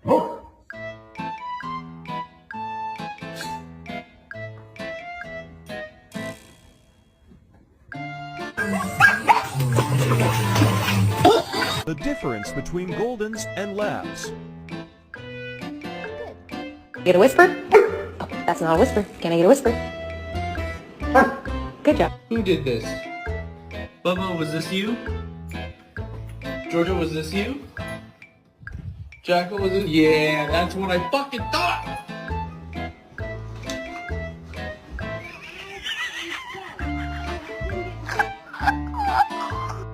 The difference between Goldens and Labs. Get a whisper? Oh, that's not a whisper. Can I get a whisper? Good job. Who did this? Bubba, was this you? Georgia, was this you? Jacko, was it? Yeah, that's what I fucking thought!